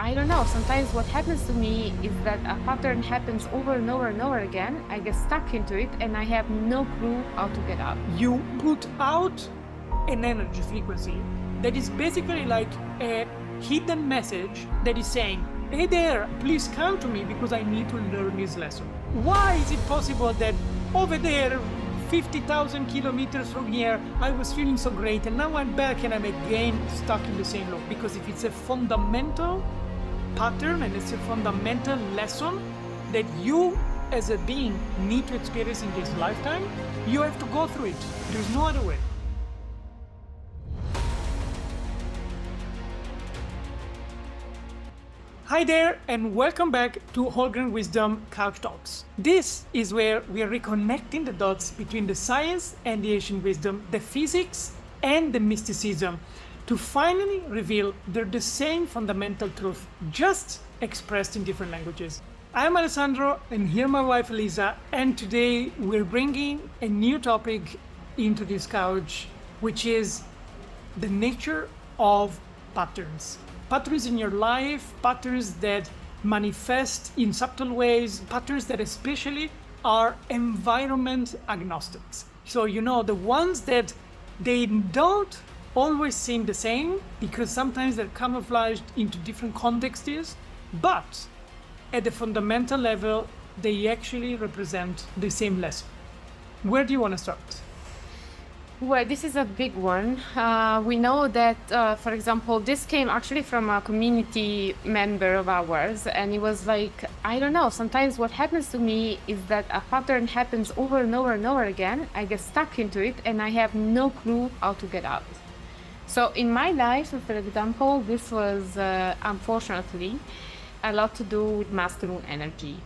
I don't know, sometimes what happens to me is that a pattern happens over and over and over again. I get stuck into it and I have no clue how to get out. You put out an energy frequency that is basically like a hidden message that is saying, hey there, please come to me because I need to learn this lesson. Why is it possible that over there, 50,000 kilometers from here, I was feeling so great and now I'm back and I'm again stuck in the same loop? Because if it's a fundamental pattern and it's a fundamental lesson that you as a being need to experience in this lifetime, you have to go through it. There's no other way. Hi there and welcome back to Wholegrain Wisdom Couch Talks. This is where we are reconnecting the dots between the science and the ancient wisdom, the physics and the mysticism, to finally reveal they're the same fundamental truth, just expressed in different languages. I'm Alessandro and here my wife Elisa, and today we're bringing a new topic into this couch, which is the nature of patterns. Patterns in your life, patterns that manifest in subtle ways, patterns that especially are environment agnostics. So, the ones that they don't always seem the same because sometimes they're camouflaged into different contexts, but at the fundamental level, they actually represent the same lesson. Where do you want to start? Well, this is a big one. We know that, for example, this came actually from a community member of ours, and it was like, I don't know, sometimes what happens to me is that a pattern happens over and over and over again. I get stuck into it and I have no clue how to get out. So in my life, for example, this was, unfortunately, a lot to do with masculine energy.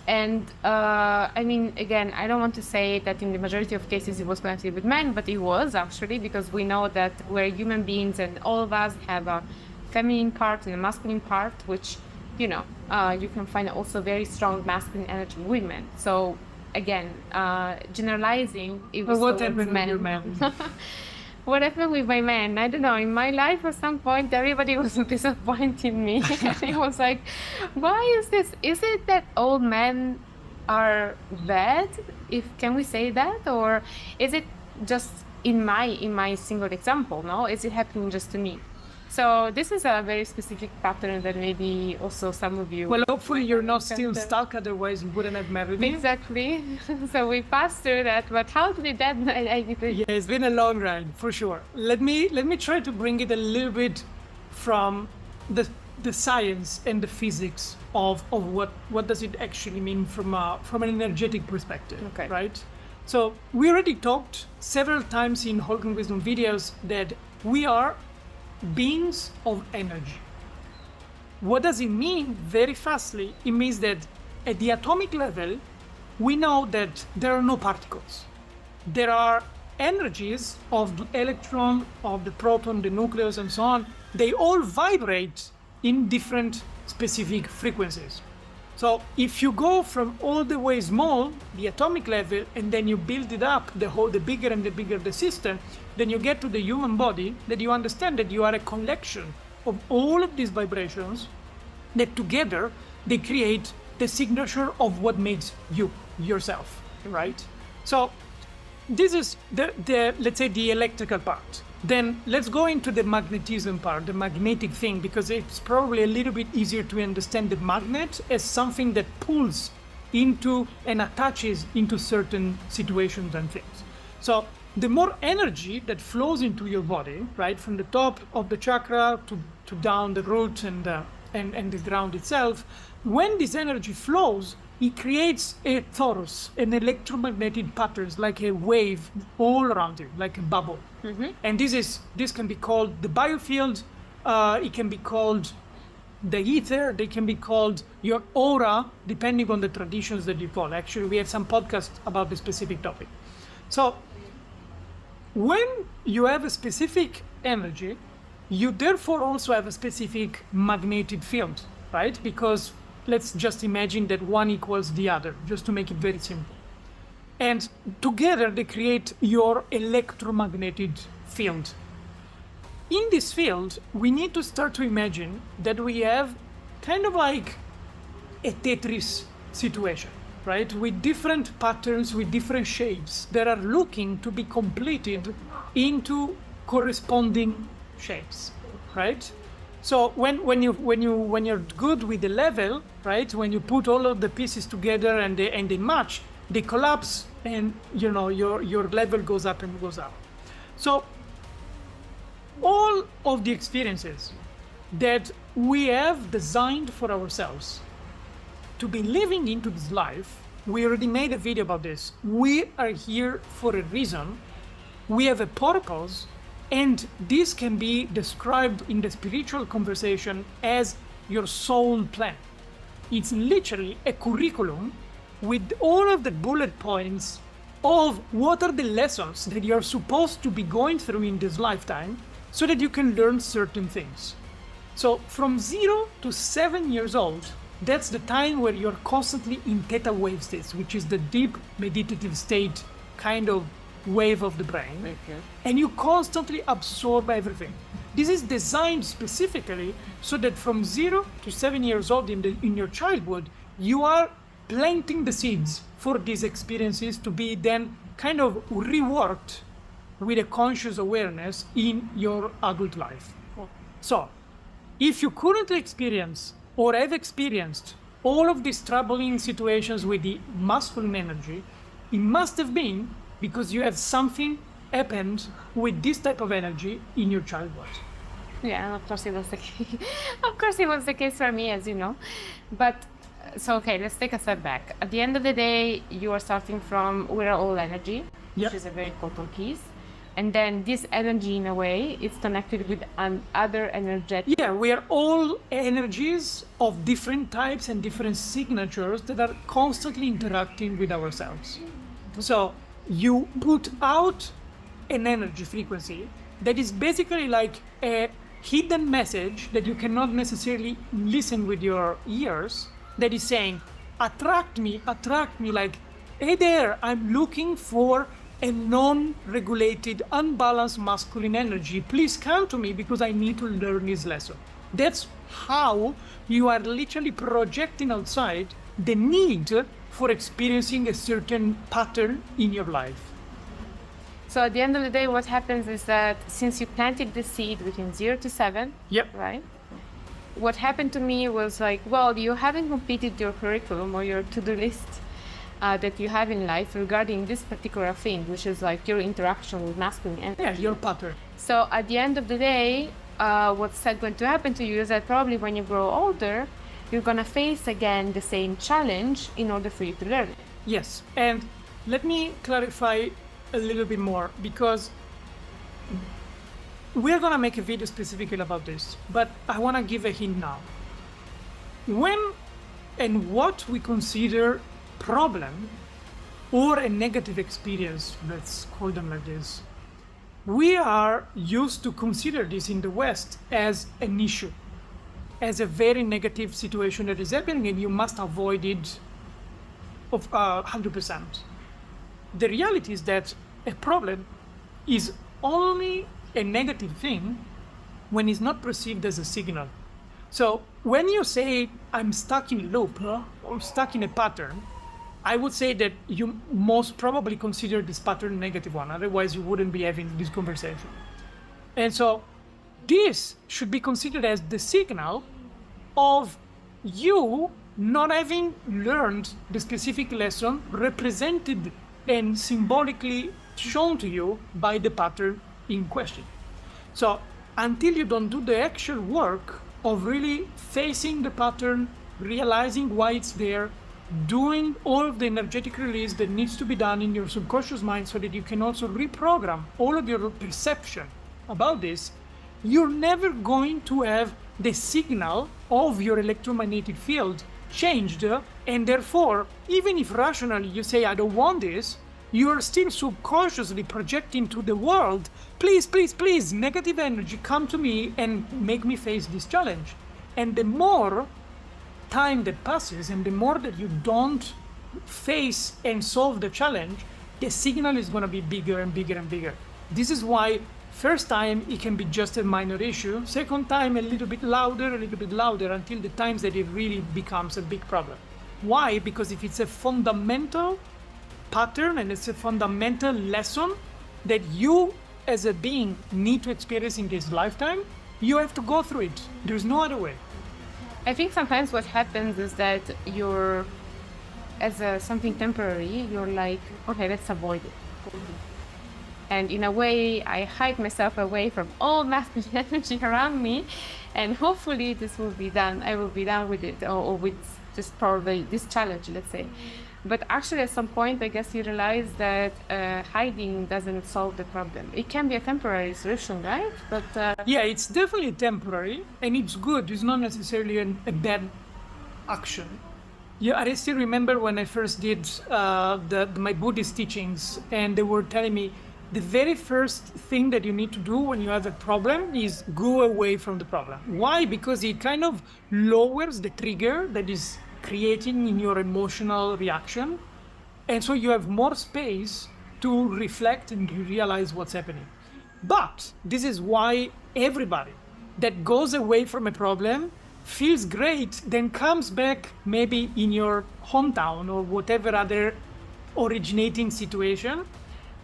And again, I don't want to say that in the majority of cases it was connected with men, but it was actually, because we know that we're human beings and all of us have a feminine part and a masculine part, which, you can find also very strong masculine energy in women. So again, generalizing, it was what happened with your men? What happened with my man? I don't know. In my life, at some point, everybody was disappointing me. It was like, why is this? Is it that all men are bad? Can we say that, or is it just in my single example? No, is it happening just to me? So this is a very specific pattern that maybe also some of you... Well, hopefully you're not still stuck, otherwise you wouldn't have married me. Exactly. So we passed through that, but how did that... Yeah, it's been a long ride, for sure. Let me try to bring it a little bit from the science and the physics of what does it actually mean from an energetic perspective, okay. Right? So we already talked several times in Wholegrain Wisdom videos that we are beings of energy. What does it mean? Very fastly, it means that at the atomic level, we know that there are no particles. There are energies of the electron, of the proton, the nucleus, and so on. They all vibrate in different specific frequencies. So if you go from all the way small, the atomic level, and then you build it up, the bigger and the bigger the system, then you get to the human body, that you understand that you are a collection of all of these vibrations that together they create the signature of what makes you, yourself, right? So this is the let's say the electrical part. Then let's go into the magnetism part, the magnetic thing, because it's probably a little bit easier to understand the magnet as something that pulls into and attaches into certain situations and things. So the more energy that flows into your body, right, from the top of the chakra to down the root and the ground itself, when this energy flows, it creates a torus, an electromagnetic patterns, like a wave all around you, like a bubble. Mm-hmm. And this can be called the biofield, it can be called the ether, they can be called your aura, depending on the traditions that you follow. Actually, we have some podcasts about the specific topic. So when you have a specific energy, you therefore also have a specific magnetic field, right? Because let's just imagine that one equals the other, just to make it very simple. And together they create your electromagnetic field. In this field, we need to start to imagine that we have kind of like a Tetris situation, right? With different patterns, with different shapes that are looking to be completed into corresponding shapes, right? So when you're good with the level, right? When you put all of the pieces together and they match, they collapse, and your level goes up and goes up. So all of the experiences that we have designed for ourselves to be living into this life, we already made a video about this. We are here for a reason. We have a purpose, and this can be described in the spiritual conversation as your soul plan. It's literally a curriculum with all of the bullet points of what are the lessons that you're supposed to be going through in this lifetime so that you can learn certain things. So from 0 to 7 years old, that's the time where you're constantly in theta wave states, which is the deep meditative state kind of wave of the brain. Okay. And you constantly absorb everything. This is designed specifically so that from 0 to 7 years old in your childhood, you are planting the seeds for these experiences to be then kind of reworked with a conscious awareness in your adult life. So, if you currently experience or have experienced all of these troubling situations with the masculine energy, it must have been because you have something happened with this type of energy in your childhood. Yeah, of course it was the case. Of course it was the case for me, as you know. But so okay, let's take a step back. At the end of the day, you are starting from we're all energy, Yep. which is a very important piece. And then this energy, in a way, is connected with other energetic. Yeah, we are all energies of different types and different signatures that are constantly interacting with ourselves. So you put out an energy frequency that is basically like a hidden message that you cannot necessarily listen with your ears, that is saying, attract me, like, hey there, I'm looking for a non-regulated, unbalanced masculine energy. Please come to me because I need to learn this lesson. That's how you are literally projecting outside the need for experiencing a certain pattern in your life. So at the end of the day, what happens is that since you planted the seed between 0 to 7, Yep. right? What happened to me was like, well, you haven't completed your curriculum or your to-do list that you have in life regarding this particular thing, which is like your interaction with masculine energy. Yeah, your pattern. So at the end of the day, what's going to happen to you is that probably when you grow older, you're going to face again the same challenge in order for you to learn it. Yes, and let me clarify a little bit more, because we're gonna make a video specifically about this, but I wanna give a hint now. When and what we consider problem or a negative experience, let's call them like this, we are used to consider this in the West as an issue, as a very negative situation that is happening and you must avoid it of 100%. The reality is that a problem is only a negative thing when it's not perceived as a signal. So when you say, I'm stuck in a loop or stuck in a pattern, I would say that you most probably consider this pattern a negative one, otherwise you wouldn't be having this conversation. And so this should be considered as the signal of you not having learned the specific lesson represented and symbolically shown to you by the pattern in question. So until you don't do the actual work of really facing the pattern, realizing why it's there, doing all of the energetic release that needs to be done in your subconscious mind so that you can also reprogram all of your perception about this, you're never going to have the signal of your electromagnetic field changed, and therefore, even if rationally you say, I don't want this, you are still subconsciously projecting to the world, please, please, please, negative energy, come to me and make me face this challenge. And the more time that passes and the more that you don't face and solve the challenge, the signal is going to be bigger and bigger and bigger. This is why First time, it can be just a minor issue. Second time, a little bit louder, until the times that it really becomes a big problem. Why? Because if it's a fundamental pattern and it's a fundamental lesson that you as a being need to experience in this lifetime, you have to go through it. There's no other way. I think sometimes what happens is that you're, as something temporary, you're like, okay, let's avoid it. And in a way, I hide myself away from all masculine energy around me, and hopefully this will be done. I will be done with it, or with just probably this challenge, let's say. But actually, at some point, I guess you realize that hiding doesn't solve the problem. It can be a temporary solution, right? But yeah, it's definitely temporary, and it's good. It's not necessarily a bad action. Yeah, I still remember when I first did my Buddhist teachings, and they were telling me the very first thing that you need to do when you have a problem is go away from the problem. Why? Because it kind of lowers the trigger that is creating in your emotional reaction. And so you have more space to reflect and to realize what's happening. But this is why everybody that goes away from a problem feels great, then comes back maybe in your hometown or whatever other originating situation,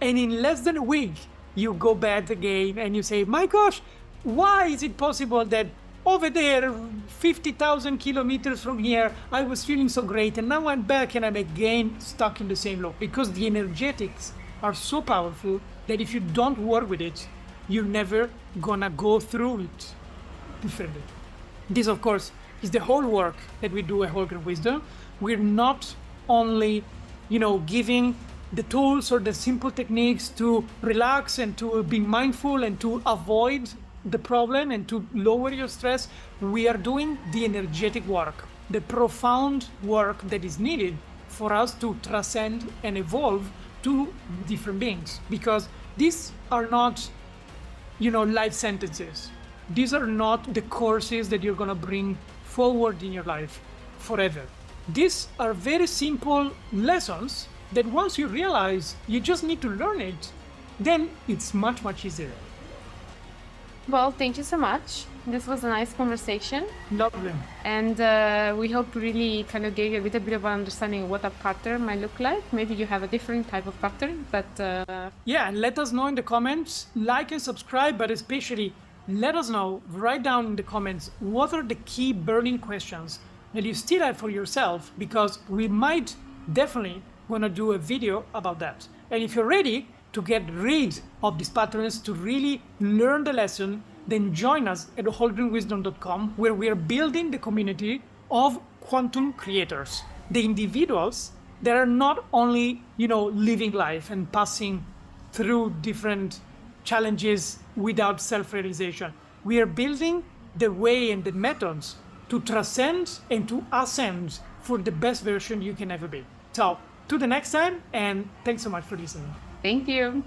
and in less than a week you go back again and you say, my gosh, why is it possible that over there 50,000 kilometers from here I was feeling so great, and now I'm back and I'm again stuck in the same loop? Because the energetics are so powerful that if you don't work with it, you're never gonna go through it differently. This, of course, is the whole work that we do at Wholegrain Wisdom. We're not only, giving the tools or the simple techniques to relax and to be mindful and to avoid the problem and to lower your stress. We are doing the energetic work, the profound work that is needed for us to transcend and evolve to different beings. Because these are not, life sentences. These are not the courses that you're going to bring forward in your life forever. These are very simple lessons that once you realize you just need to learn it, then it's much, much easier. well, thank you so much. This was a nice conversation. Lovely. And we hope to really kind of give you a little bit of an understanding of what a pattern might look like. Maybe you have a different type of pattern, but... Yeah, and let us know in the comments. Like and subscribe, but especially let us know, write down in the comments, what are the key burning questions that you still have for yourself, because we might definitely want to do a video about that. And if you're ready to get rid of these patterns, to really learn the lesson, then join us at wholegrainwisdom.com, where we are building the community of quantum creators, the individuals that are not only, living life and passing through different challenges without self-realization. We are building the way and the methods to transcend and to ascend for the best version you can ever be. So, to the next time, and thanks so much for listening. Thank you.